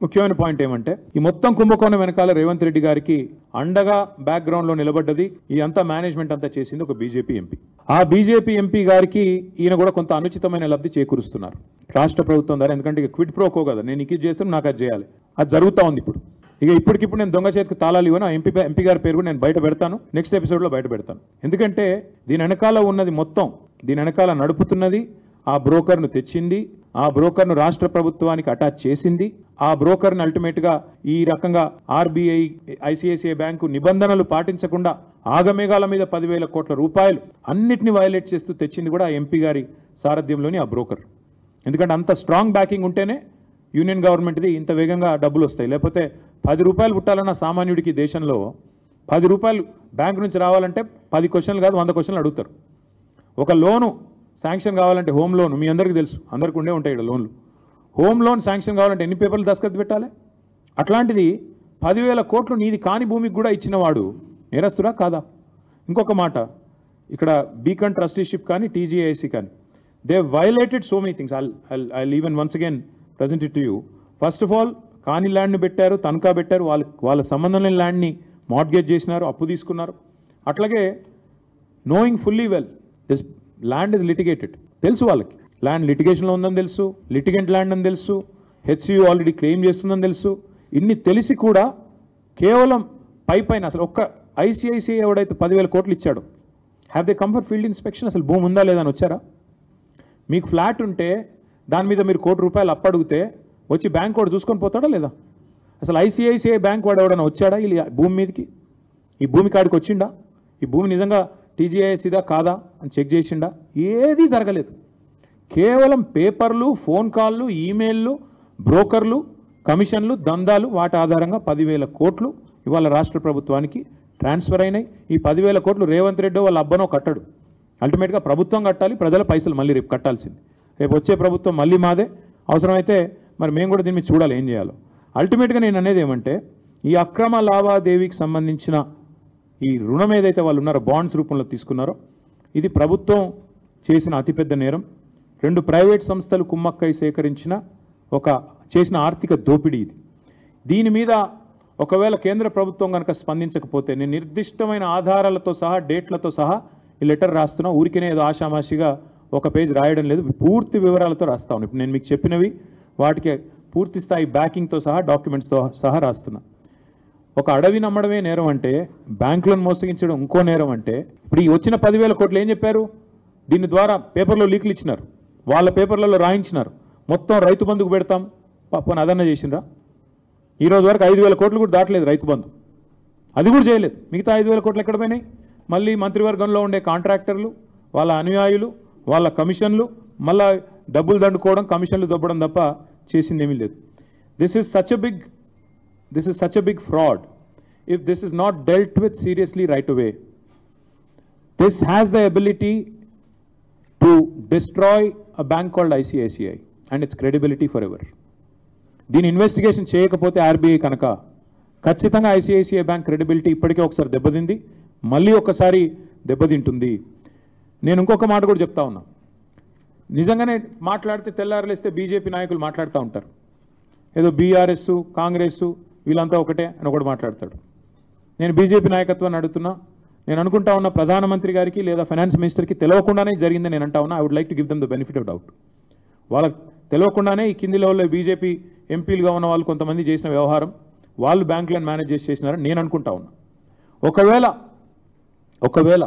ముఖ్యమైన పాయింట్ ఏమంటే ఈ మొత్తం కుంభకోణం వెనకాల రేవంత్ రెడ్డి గారికి అండగా బ్యాక్గ్రౌండ్ లో నిలబడ్డది ఈ అంతా మేనేజ్మెంట్ అంతా చేసింది ఒక బీజేపీ ఎంపీ. ఆ బీజేపీ ఎంపీ గారికి ఈయన కూడా కొంత అనుచితమైన లబ్ధి చేకూరుస్తున్నారు రాష్ట్ర ప్రభుత్వం ద్వారా. ఎందుకంటే ఇక క్విడ్ ప్రోకో కదా, నేను ఇది చేస్తాను నాకు అది చేయాలి, అది జరుగుతూ ఉంది ఇప్పుడు. ఇప్పటికిప్పుడు నేను దొంగ చేతికి తాళాలు ఇవ్వను. ఎంపీ గారి పేరు కూడా నేను బయట పెడతాను, నెక్స్ట్ ఎపిసోడ్లో బయట పెడతాను. ఎందుకంటే దీని వెనకాల ఉన్నది మొత్తం, దీని వెనకాల నడుపుతున్నది ఆ బ్రోకర్ను తెచ్చింది, ఆ బ్రోకర్ను రాష్ట్ర ప్రభుత్వానికి అటాచ్ చేసింది, ఆ బ్రోకర్ను అల్టిమేట్గా ఈ రకంగా ఆర్బీఐ ఐసిఐసిఐ బ్యాంకు నిబంధనలు పాటించకుండా ఆగమేఘాల మీద 10,000 కోట్ల రూపాయలు అన్నిటిని వైలేట్ చేస్తూ తెచ్చింది కూడా ఆ ఎంపీ గారి సారథ్యంలోని ఆ బ్రోకర్. ఎందుకంటే అంత స్ట్రాంగ్ బ్యాకింగ్ ఉంటేనే యూనియన్ గవర్నమెంట్ది ఇంత వేగంగా డబ్బులు వస్తాయి. లేకపోతే 10 రూపాయలు పుట్టాలన్న సామాన్యుడికి దేశంలో 10 రూపాయలు బ్యాంకు నుంచి రావాలంటే 10 క్వశ్చన్లు కాదు 100 క్వశ్చన్లు అడుగుతారు. ఒక లోను శాంక్షన్ కావాలంటే హోమ్ లోన్ మీ అందరికీ తెలుసు, అందరికీ ఉండే ఉంటాయి ఇక్కడ లోన్లు. హోమ్ లోన్ శాంక్షన్ కావాలంటే ఎన్ని పేపర్లు దస్తఖత్ పెట్టాలి? అట్లాంటిది 10,000 కోట్లు నీది కాని భూమికి కూడా ఇచ్చినవాడు నేరస్తుడా కాదా? ఇంకొక మాట, ఇక్కడ బీకన్ ట్రస్టీషిప్ కానీ టీజీఐసి కానీ they violated so many things. I even once again present it to you. First of all కాని ల్యాండ్ని పెట్టారు, తనఖా పెట్టారు, వాళ్ళ సంబంధం లేని ల్యాండ్ని మార్ట్గేజ్ చేసినారు, అప్పు తీసుకున్నారు. అట్లాగే knowing fully well this land is litigated, తెలుసు వాళ్ళకి ల్యాండ్ లిటిగేషన్లో ఉందని తెలుసు, లిటిగెంట్ ల్యాండ్ అని తెలుసు, హెచ్సియు ఆల్రెడీ క్లెయిమ్ చేస్తుందని తెలుసు. ఇన్ని తెలిసి కూడా కేవలం పైన అసలు ఒక్క ఐసిఐసిఐ ఎవడైతే 10,000 కోట్లు ఇచ్చాడో have they come for field inspection, అసలు భూమి ఉందా లేదా అని వచ్చారా? మీకు ఫ్లాట్ ఉంటే దాని మీద మీరు ₹1 కోటి అప్పు అడిగితే వచ్చి బ్యాంక్ వాడు చూసుకొని పోతాడా లేదా? అసలు ఐసిఐసిఐ బ్యాంక్ వాడు ఎవడైనా వచ్చాడా ఈ భూమి మీదకి? ఈ భూమి కాడికి వచ్చిండా? ఈ భూమి నిజంగా టీజీఐసిదా కాదా అని చెక్ చేసిండా? ఏదీ జరగలేదు. కేవలం పేపర్లు, ఫోన్ కాళ్ళు, ఈమెయిల్లు, బ్రోకర్లు, కమిషన్లు, దందాలు, వాటి ఆధారంగా 10,000 కోట్లు ఇవాళ రాష్ట్ర ప్రభుత్వానికి ట్రాన్స్ఫర్ అయినాయి. ఈ 10,000 కోట్లు రేవంత్ రెడ్డి వాళ్ళ అబ్బనో కట్టడు, అల్టిమేట్గా ప్రభుత్వం కట్టాలి, ప్రజల పైసలు మళ్ళీ రేపు కట్టాల్సింది. రేపు వచ్చే ప్రభుత్వం మళ్ళీ మాదే, అవసరమైతే మరి మేము కూడా దీన్ని చూడాలి ఏం చేయాలో. అల్టిమేట్గా నేను అనేది ఏమంటే ఈ అక్రమ లావాదేవీకి సంబంధించిన ఈ రుణం ఏదైతే వాళ్ళు ఉన్నారో బాండ్స్ రూపంలో తీసుకున్నారో ఇది ప్రభుత్వం చేసిన అతిపెద్ద నేరం. 2 ప్రైవేట్ సంస్థలు కుమ్మక్కై సేకరించిన చేసిన ఆర్థిక దోపిడీ ఇది. దీని మీద ఒకవేళ కేంద్ర ప్రభుత్వం కనుక స్పందించకపోతే నేను నిర్దిష్టమైన ఆధారాలతో సహా డేట్లతో సహా ఈ లెటర్ రాస్తున్నా. ఊరికేనే ఏదో ఆషామాషిగా ఒక పేజ్ రాయడం లేదు, పూర్తి వివరాలతో రాస్తా ఉన్నాను. ఇప్పుడు నేను మీకు చెప్పినవి వాటికి పూర్తి స్థాయి బ్యాకింగ్తో సహా డాక్యుమెంట్స్తో సహా రాస్తున్నా. ఒక అడవి నమ్మడమే నేరం అంటే బ్యాంకులను మోసగించడం ఇంకో నేరం అంటే ఇప్పుడు ఈ వచ్చిన 10,000 కోట్లు ఏం చెప్పారు? దీని ద్వారా పేపర్లో లీకులు ఇచ్చినారు, వాళ్ళ పేపర్లలో రాయించినారు, మొత్తం రైతు బంధుకు పెడతాం పాపని అదన్న చేసిండ్రా? ఈరోజు వరకు 5,000 కోట్లు కూడా దాటలేదు రైతు బంధు, అది కూడా చేయలేదు. మిగతా 5,000 కోట్లు ఎక్కడ పోయినాయి? మళ్ళీ మంత్రివర్గంలో ఉండే కాంట్రాక్టర్లు, వాళ్ళ అనుయాయులు, వాళ్ళ కమిషన్లు, మళ్ళా డబ్బులు దండుకోవడం, కమిషన్లు దొబ్బడం తప్ప చేసింది ఏమీ లేదు. This is such a big fraud if this is not dealt with seriously right away. This has the ability to destroy a bank called ICICI and its credibility forever. దీని ఇన్వెస్టిగేషన్ చేయకపోతే ఆర్బీఐ కనుక ఖచ్చితంగా ICICI bank credibility ఇప్పటికే ఒకసారి దెబ్బతింది, మళ్ళీ ఒకసారి దెబ్బతింటుంది. నేను ఇంకొక మాట కూడా చెప్తా ఉన్నా, నిజంగానే మాట్లాడితే తెల్లారలేస్తే బీజేపీ నాయకులు మాట్లాడుతూ ఉంటారు, ఏదో బీఆర్ఎస్ కాంగ్రెస్ వీళ్ళంతా ఒకటే అని ఒకటి మాట్లాడతాడు. నేను బీజేపీ నాయకత్వాన్ని అడుగుతున్నా, నేను అనుకుంటా ఉన్న ప్రధానమంత్రి గారికి లేదా ఫైనాన్స్ మినిస్టర్కి తెలియకుండానే జరిగిందని నేను అంటా ఉన్నా. I would like to give them the benefit of doubt. వాళ్ళకి తెలియకుండానే ఈ కింది లెవెల్లో బీజేపీ ఎంపీలుగా ఉన్న వాళ్ళు కొంతమంది చేసిన వ్యవహారం వాళ్ళు బ్యాంకులను మేనేజ్ చేసినారని నేను అనుకుంటా ఉన్నా. ఒకవేళ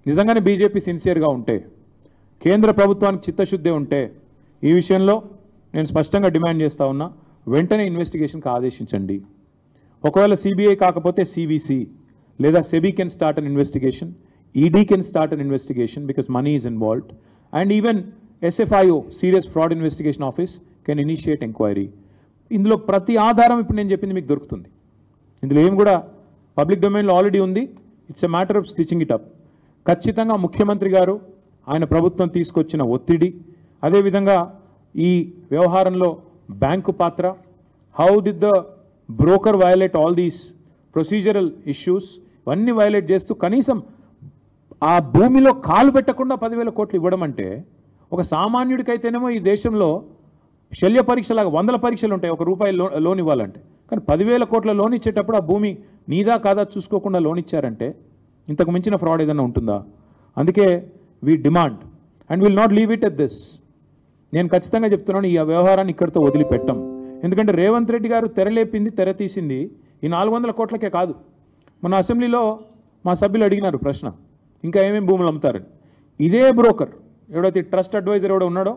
నిజంగానే బీజేపీ సిన్సియర్గా ఉంటే, కేంద్ర ప్రభుత్వానికి చిత్తశుద్ధి ఉంటే ఈ విషయంలో నేను స్పష్టంగా డిమాండ్ చేస్తా ఉన్నా, వెంటనే ఇన్వెస్టిగేషన్కి ఆదేశించండి. ఒకవేళ సిబిఐ కాకపోతే సివిసి లేదా SEBI can start an investigation, ED can start an investigation because money is involved, and even SFIO serious fraud investigation office can initiate enquiry. ఇందులో ప్రతి ఆధారం ఇప్పుడు నేను చెప్పింది మీకు దొరుకుతుంది. ఇందులో ఏం కూడా పబ్లిక్ డొమైన్లో ఆల్రెడీ ఉంది. It's a matter of stitching it up. ఖచ్చితంగా ముఖ్యమంత్రి గారు ఆయన ప్రభుత్వం తీసుకొచ్చిన ఒత్తిడి, అదేవిధంగా ఈ వ్యవహారంలో బ్యాంకు పాత్ర, how did the broker violate all these procedural issues, ఇవన్నీ వయలేట్ చేస్తూ కనీసం ఆ భూమిలో కాలు పెట్టకుండా 10,000 కోట్లు ఇవ్వడం అంటే ఒక సామాన్యుడికైతేనేమో ఈ దేశంలో శల్య పరీక్షలాగా 100 పరీక్షలు ఉంటాయి ఒక రూపాయి లోన్ ఇవ్వాలంటే. కానీ 10,000 కోట్ల లోన్ ఇచ్చేటప్పుడు ఆ భూమి నీదా కాదా చూసుకోకుండా లోన్ ఇచ్చారంటే ఇంతకు మించిన ఫ్రాడ్ ఏదైనా ఉంటుందా? అందుకే we demand and will not leave it at this. నేను ఖచ్చితంగా చెప్తున్నాను, ఈ వ్యవహారాన్ని ఇక్కడితో వదిలిపెట్టాం. ఎందుకంటే రేవంత్ రెడ్డి గారు తెరలేపింది, తెర తీసింది ఈ 400 కోట్లకే కాదు. మన అసెంబ్లీలో మా సభ్యులు అడిగినారు ప్రశ్న, ఇంకా ఏమేమి భూములు అమ్ముతారని. ఇదే బ్రోకర్ ఎవడైతే ట్రస్ట్ అడ్వైజర్ ఎవడో ఉన్నాడో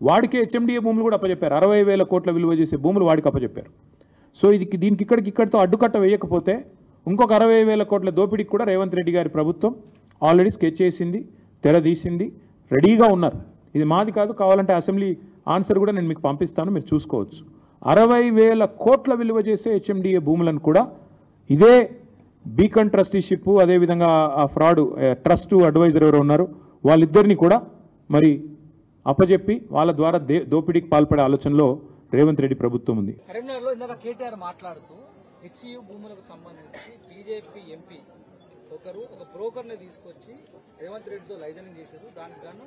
వాడికే హెచ్ఎండిఏ భూములు కూడా అప్పచెప్పారు. 60,000 కోట్ల విలువ చేసే భూములు వాడికి అప్పచెప్పారు. సో దీనికి ఇక్కడితో అడ్డుకట్ట వేయకపోతే ఇంకొక 60,000 కోట్ల దోపిడీకి కూడా రేవంత్ రెడ్డి గారి ప్రభుత్వం ఆల్రెడీ స్కెచ్ చేసింది, తెర తీసింది, రెడీగా ఉన్నారు. ఇది మాది కాదు, కావాలంటే అసెంబ్లీ ఆన్సర్ కూడా నేను మీకు పంపిస్తాను, మీరు చూసుకోవచ్చు. 60,000 కోట్ల విలువ చేసే హెచ్ఎండిఏ భూములను కూడా ఇదే బీకన్ ట్రస్టీషిప్, అదేవిధంగా ఆ ఫ్రాడ్ ట్రస్ట్ అడ్వైజర్ ఎవరు ఉన్నారు వాళ్ళిద్దరిని కూడా మరి అప్పచెప్పి వాళ్ళ ద్వారా దోపిడీకి పాల్పడే ఆలోచనలో రేవంత్ రెడ్డి ప్రభుత్వం ఉంది. కరీంనగర్లో ఇందాక కేటీఆర్ మాట్లాడుతూ హెచ్సియు భూములకు సంబంధించి బీజేపీ ఎంపీ ఒక బ్రోకర్ని తీసుకొచ్చి రేవంత్ రెడ్డితో లైజనింగ్ చేశారు. దానికి గాను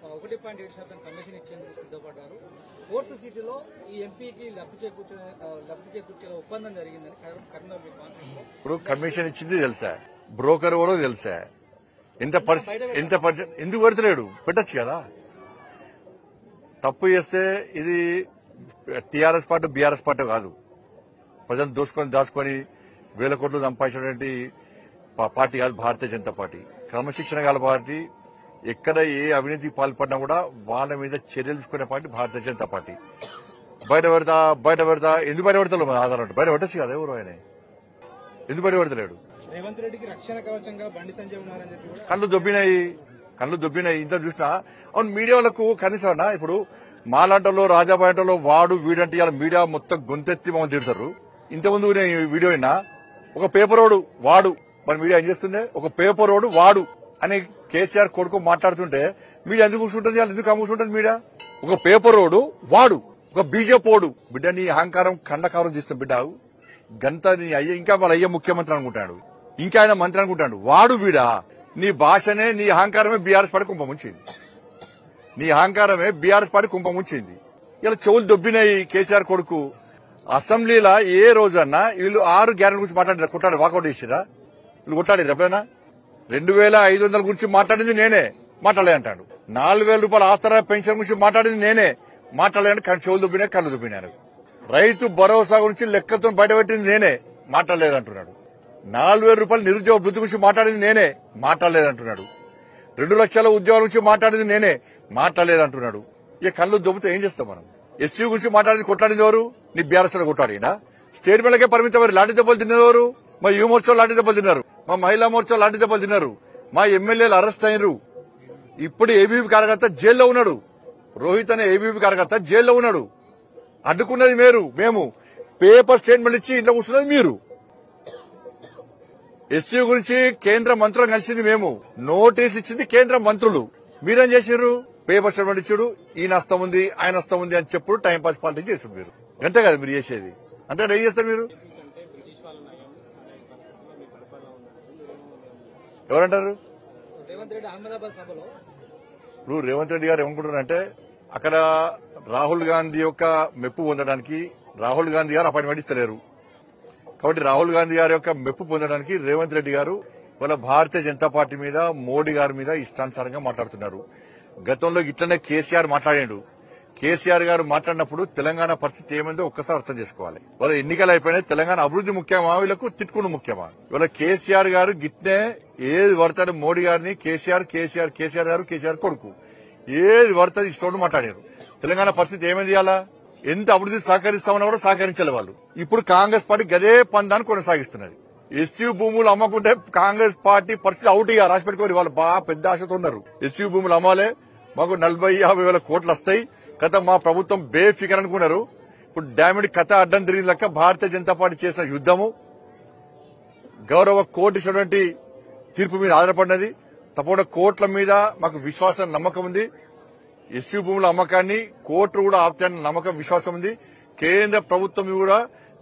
1.7% కమిషన్ ఇచ్చేందుకు సిద్ధపడ్డారు. 4th సిటీలో ఈ ఎంపీకి లబ్ధి చేకూర్చే ఒప్పందం జరిగిందని కరీంనగర్ కాన్ఫరెన్స్. ఇప్పుడు కమిషన్ ఇచ్చింది తెలుసా, బ్రోకర్ కూడా తెలుసా, ఎంత ఎందుకు పెడతలేడు? పెట్టచ్చు కదా. తప్పు చేస్తే ఇది టీఆర్ఎస్ పార్టీ బీఆర్ఎస్ పార్టీ కాదు. ప్రజలు దాచుకొని 1,000 కోట్లు సంపాదించినటువంటి పార్టీ కాదు భారతీయ జనతా పార్టీ. క్రమశిక్షణ గల పార్టీ. ఎక్కడ ఏ అవినీతికి పాల్పడినా కూడా వాళ్ళ మీద చర్యలు తీసుకునే పార్టీ భారతీయ జనతా పార్టీ. బయట పెడతా ఎందుకు బయట పెడతాడు? ఆధారం బయట పెట్టచ్చు కదా. ఎవరు ఆయన ఎందుకు బయట పెడతలేడు? రేవంత్ రెడ్డికి రక్షణ కవచంగా బండి సంజయ్ ఉన్నారని చెప్పి కళ్ళు దొబ్బినాయి ఇంత చూసినా. అవును, మీడియా వాళ్ళకు కనీసం అన్నా ఇప్పుడు మాలాంటలో రాజాబాయంటలో వాడు వీడంటే ఇలా మీడియా మొత్తం గొంతెత్తి మమ్మల్ని తిడతారు. ఇంతకుముందు వీడియో అయినా ఒక పేపర్ రోడు వాడు, మరి మీడియా ఏం చేస్తుంది? ఒక పేపర్ రోడు వాడు అని కేసీఆర్ కొడుకు మాట్లాడుతుంటే మీడియా ఎందుకు కూర్చుంటుంది? ఎందుకు కూర్చుంటుంది మీడియా? ఒక పేపర్ రోడు వాడు, ఒక బీజేపోడు. బిడ్డ నీ అహంకారం ఖండకారం చేస్తాం బిడ్డ. గంత నీ అయ్య ఇంకా వాళ్ళ అయ్య ముఖ్యమంత్రి అనుకుంటాడు, ఇంకా ఆయన మంత్రి అనుకుంటాడు. వాడు వీడా? నీ భాషనే, నీ అహంకారమే బీఆర్ఎస్ పార్టీ కుంభముంచింది. నీ అహంకారమే బీఆర్ఎస్ పార్టీ కుంభముంచింది. ఇలా చెవులు దొబ్బినాయి కేసీఆర్ కొడుకు. అసెంబ్లీలో ఏ రోజన్నా వీళ్ళు 6 గ్యారెంటీ గురించి మాట్లాడారు, కొట్టాడు, వాకౌట్ చేసిరా? వీళ్ళు కొట్టాడు ఎప్పుడైనా? 2,500 గురించి మాట్లాడింది నేనే, మాట్లాడలే అంటాడు. 4,000 రూపాయల ఆస్తరా పెన్షన్ గురించి మాట్లాడింది నేనే, మాట్లాడలేని చెవులు దుబ్బినాయి, కళ్ళు దుబ్బినాను. రైతు భరోసా గురించి లెక్కతో బయటపెట్టింది నేనే, మాట్లాడలేదంటున్నాడు. 4,000 రూపాయల నిరుద్యోగ వృద్ధి గురించి మాట్లాడింది నేనే, మాట్లాడలేదంటున్నాడు. 2 లక్షల ఉద్యోగాల గురించి మాట్లాడింది నేనే, మాట్లాడలేదంటున్నాడు. ఇక కళ్ళు దొబ్బితే ఏం చేస్తాం మనం? ఎస్సీ గురించి మాట్లాడింది కొట్లాడింది ఎవరు? నీ బీఆర్ఎస్ కొట్లాడినా? స్టేట్ మేళకే పరిమితం. లాఠీ దెబ్బలు తినేవారు. మా యువ మోర్చా లాఠీ దెబ్బలు తిన్నారు, మా మహిళా మోర్చా లాఠీ దెబ్బలు తిన్నారు, మా ఎమ్మెల్యేలు అరెస్ట్ అయినరు. ఇప్పుడు ఏబీవీ కార్యకర్త జైల్లో ఉన్నాడు. రోహిత్ అనే ఏబీవీ కార్యకర్త జైల్లో ఉన్నాడు. అడ్డుకున్నది మేము పేపర్ స్టేట్మెంట్ ఇచ్చి ఇంట్లో కూర్చున్నది మీరు. ఎస్సీ గురించి కేంద్ర మంత్రులు కలిసింది మేము, నోటీస్ ఇచ్చింది కేంద్ర మంత్రులు. మీరేం చేశారు? పేపర్ స్టేట్మెంట్ ఇచ్చాడు, ఈయన వస్తా ఉంది ఆయన వస్తా ఉంది అని చెప్పుడు టైంపాస్ పాలిటిక్స్ చేసారు మీరు. అంతే కదా మీరు చేసేది? అంతే ఏం చేస్తారు మీరు? ఎవరంటారు? ఇప్పుడు రేవంత్ రెడ్డి గారు ఏమనుకుంటున్నారంటే అక్కడ రాహుల్ గాంధీ యొక్క మెప్పు పొందడానికి రాహుల్ గాంధీ గారు అపాయింట్మెంట్ ఇస్తలేరు. కాబట్టి రాహుల్ గాంధీ గారి యొక్క మెప్పు పొందడానికి రేవంత్ రెడ్డి గారు వాళ్ళ భారతీయ జనతా పార్టీ మీద, మోడీ గారి మీద ఇష్టానుసారంగా మాట్లాడుతున్నారు. గతంలో ఇట్లనే కేసీఆర్ మాట్లాడాడు. కేసీఆర్ గారు మాట్లాడినప్పుడు తెలంగాణ పరిస్థితి ఏమైందో ఒక్కసారి అర్థం చేసుకోవాలి. వాళ్ళ ఎన్నికలు అయిపోయినాయి, తెలంగాణ అభివృద్ధి ముఖ్యమా వీళ్ళకు తిట్టుకుని ముఖ్యమా? ఇవాళ కేసీఆర్ గారు గిట్నే ఏది పడతాడు మోడీ గారిని కేసీఆర్ గారు కొడుకు ఏది పడుతుంది ఇష్టం మాట్లాడారు. తెలంగాణ పరిస్థితి ఏమైంది? అలా ఎంత అభివృద్ధి సహకరిస్తామన్నా కూడా సహకరించాలి వాళ్ళు. ఇప్పుడు కాంగ్రెస్ పార్టీ గదే పందాన్ని కొనసాగిస్తున్నది. ఎస్సీ భూములు అమ్మకుంటే కాంగ్రెస్ పార్టీ పరిస్థితి అవుట్ గా రాసి పెట్టుకోవాలి. వాళ్ళు బాగా పెద్ద ఆశతో ఉన్నారు. ఎస్సీ భూములు అమ్మాలే, మాకు 40-50 వేల కోట్లు వస్తాయి కథ, మా ప్రభుత్వం బేఫికర్ అనుకున్నారు. ఇప్పుడు డామిడ్ కథ అడ్డం తిరిగిన లెక్క భారతీయ జనతా పార్టీ చేసిన యుద్దము గౌరవ కోర్టు ఇచ్చినటువంటి తీర్పు మీద ఆధారపడినది. తప్పకుండా కోర్టుల మీద మాకు విశ్వాసం, నమ్మకం ఉంది. ఎస్సీ భూముల అమ్మకాన్ని కోర్టు కూడా ఆపుతాయన్న నమ్మకం, విశ్వాసం ఉంది. కేంద్ర ప్రభుత్వం కూడా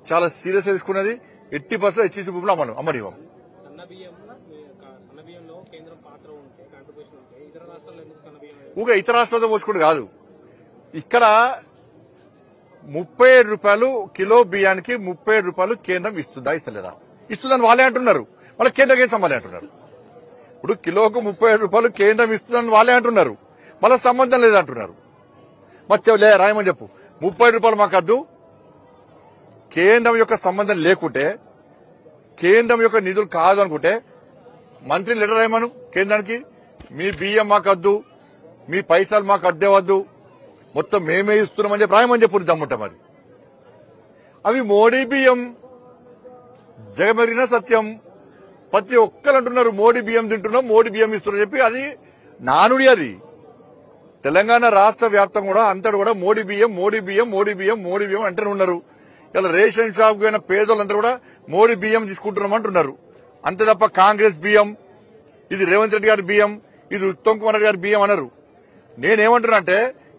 చాలా సీరియస్ తీసుకున్నది. 80% హెచ్సీ భూములు అమ్మనివ్వం. ఊగా ఇతర రాష్ట్రాలతో పోల్చుకుంటూ కాదు. ఇక్కడ రూపాయలు కిలో బియ్యానికి 37 రూపాయలు కేంద్రం ఇస్తుందా ఇస్తలేదా? ఇస్తుందని వాళ్ళే అంటున్నారు. మళ్ళీ కేంద్రం ఏం సంబంధం అంటున్నారు. ఇప్పుడు కిలోకు 37 రూపాయలు కేంద్రం ఇస్తుందని వాళ్ళే అంటున్నారు. మళ్ళీ సంబంధం లేదంటున్నారు. మరి రాయమని చెప్పు. 30 రూపాయలు మాకు వద్దు, కేంద్రం యొక్క సంబంధం లేకుంటే, కేంద్రం యొక్క నిధులు కాదు అనుకుంటే మంత్రి లెటర్ రాయమను కేంద్రానికి. మీ బియ్యం మాకు వద్దు, మీ పైసలు మాకు అద్దే వద్దు, మొత్తం మేమే ఇస్తున్నామని చెప్పి రాయమని చెప్పు దమ్ముంట. మరి అవి మోడీ బియ్యం, జగమెరిగిన సత్యం. ప్రతి ఒక్కరు అంటున్నారు మోడీ బియ్యం తింటున్నాం, మోడీ బియ్యం ఇస్తున్నారు చెప్పి. అది నానుడి. అది తెలంగాణ రాష్ట్ర వ్యాప్తంగా కూడా అంతటి కూడా మోడీ బియ్యం, మోడీ బియ్యం, మోడీ బియ్యం, మోడీ బియ్యం అంటూనే ఉన్నారు. ఇలా రేషన్ షాప్ పోయిన పేదోళ్ళందరూ కూడా మోడీ బియ్యం తీసుకుంటున్నాం అంటున్నారు. అంతే తప్ప కాంగ్రెస్ బియ్యం, ఇది రేవంత్ రెడ్డి గారి బియ్యం, ఇది ఉత్తమ్ కుమార్ రెడ్డి గారి బియ్యం అన్నారు. నేనేమంటున్నా అంటే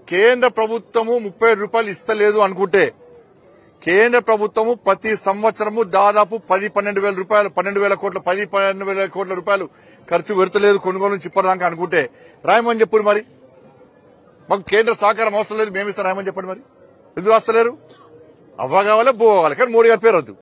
కేంద్ర ప్రభుత్వము 37 రూపాయలు ఇస్తలేదు అనుకుంటే, కేంద్ర ప్రభుత్వము ప్రతి సంవత్సరము దాదాపు 10-12 వేల రూపాయలు, 12,000 కోట్ల రూపాయలు ఖర్చు పెడతలేదు కొనుగోలు నుంచి ఇప్పటిదాకా అనుకుంటే రాయమని చెప్పు. మరి మాకు కేంద్ర సహకారం అవసరం లేదు, మేమిస్తాం రాయమని చెప్పండి. మరి ఎందుకు రాస్తలేరు? అవ్వ కావాలి, బో కావాలి, కానీ మోడీ గారి పేరు వద్దు.